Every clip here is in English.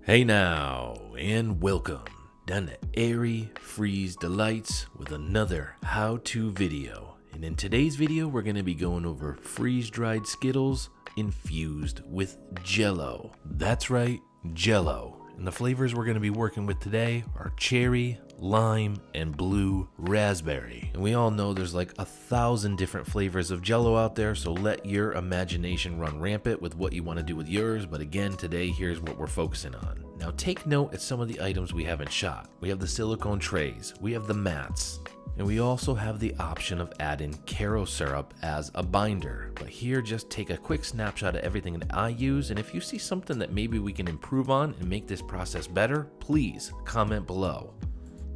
Hey now, and welcome down to Airy Freeze Delights with another how-to video. And in today's video, we're going to be going over freeze-dried Skittles infused with Jell-O. That's right, Jell-O. And the flavors we're going to be working with today are cherry, lime, and blue raspberry. And we all know there's like 1,000 different flavors of Jell-O out there, so let your imagination run rampant with what you want to do with yours. But again, today, here's what we're focusing on. Now take note at some of the items we have in shot. We have the silicone trays, we have the mats, and we also have the option of adding Caro syrup as a binder. But here, just take a quick snapshot of everything that I use, and if you see something that maybe we can improve on and make this process better, please comment below.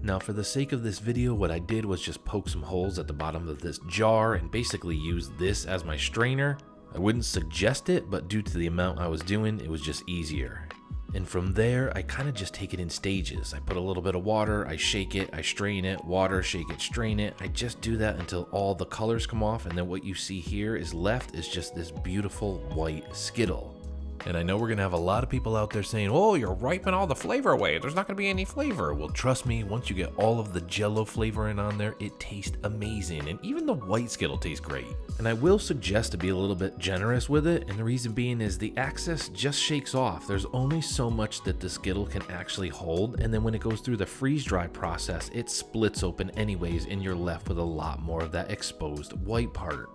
Now for the sake of this video, what I did was just poke some holes at the bottom of this jar and basically use this as my strainer. I wouldn't suggest it, but due to the amount I was doing, it was just easier. And from there, I kind of just take it in stages. I put a little bit of water, I shake it, I strain it, water, shake it, strain it. I just do that until all the colors come off, and then what you see here is left is just this beautiful white Skittle. And I know we're gonna have a lot of people out there saying, oh, you're wiping all the flavor away. There's not gonna be any flavor. Well, trust me, once you get all of the Jell-O flavoring on there, it tastes amazing. And even the white Skittle tastes great. And I will suggest to be a little bit generous with it. And the reason being is the excess just shakes off. There's only so much that the Skittle can actually hold. And then when it goes through the freeze-dry process, it splits open anyways, and you're left with a lot more of that exposed white part.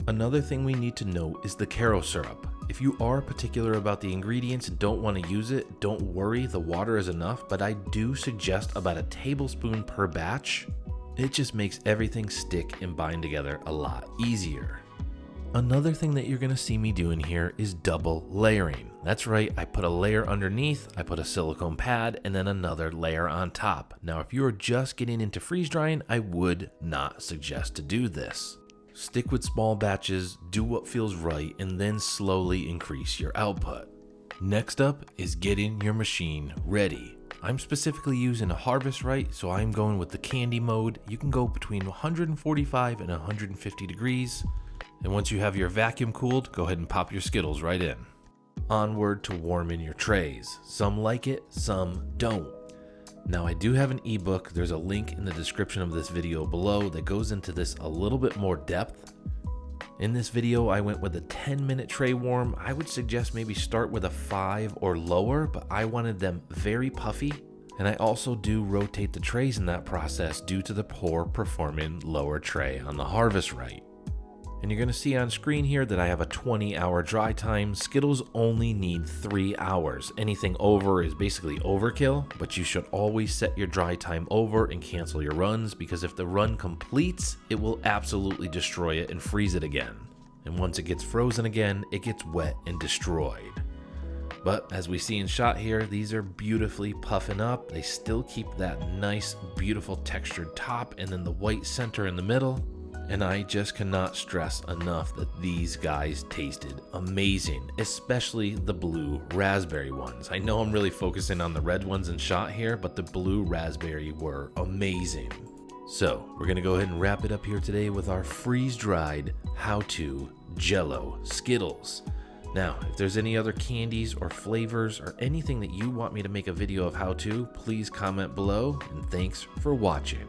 Another thing we need to know is the Caro syrup. If you are particular about the ingredients and don't want to use it, don't worry, the water is enough, but I do suggest about a tablespoon per batch. It just makes everything stick and bind together a lot easier. Another thing that you're going to see me doing here is double layering. That's right, I put a layer underneath, I put a silicone pad, and then another layer on top. Now if you are just getting into freeze drying, I would not suggest to do this. Stick with small batches, do what feels right, and then slowly increase your output. Next up is getting your machine ready. I'm specifically using a harvest right, so I'm going with the candy mode. You can go between 145 and 150 degrees. And once you have your vacuum cooled, go ahead and pop your Skittles right in. Onward to warming your trays. Some like it, some don't. Now I do have an ebook. There's a link in the description of this video below that goes into this a little bit more depth. In this video, I went with a 10-minute tray warm. I would suggest maybe start with a 5 or lower, but I wanted them very puffy. And I also do rotate the trays in that process due to the poor performing lower tray on the harvest right. And you're going to see on screen here that I have a 20-hour dry time. Skittles only need 3 hours. Anything over is basically overkill, but you should always set your dry time over and cancel your runs, because if the run completes, it will absolutely destroy it and freeze it again. And once it gets frozen again, it gets wet and destroyed. But as we see in shot here, these are beautifully puffing up. They still keep that nice, beautiful textured top and then the white center in the middle. And I just cannot stress enough that these guys tasted amazing, especially the blue raspberry ones. I know I'm really focusing on the red ones in shot here, but the blue raspberry were amazing. So we're gonna go ahead and wrap it up here today with our freeze-dried how-to Jell-O Skittles. Now, if there's any other candies or flavors or anything that you want me to make a video of how to, please comment below, and thanks for watching.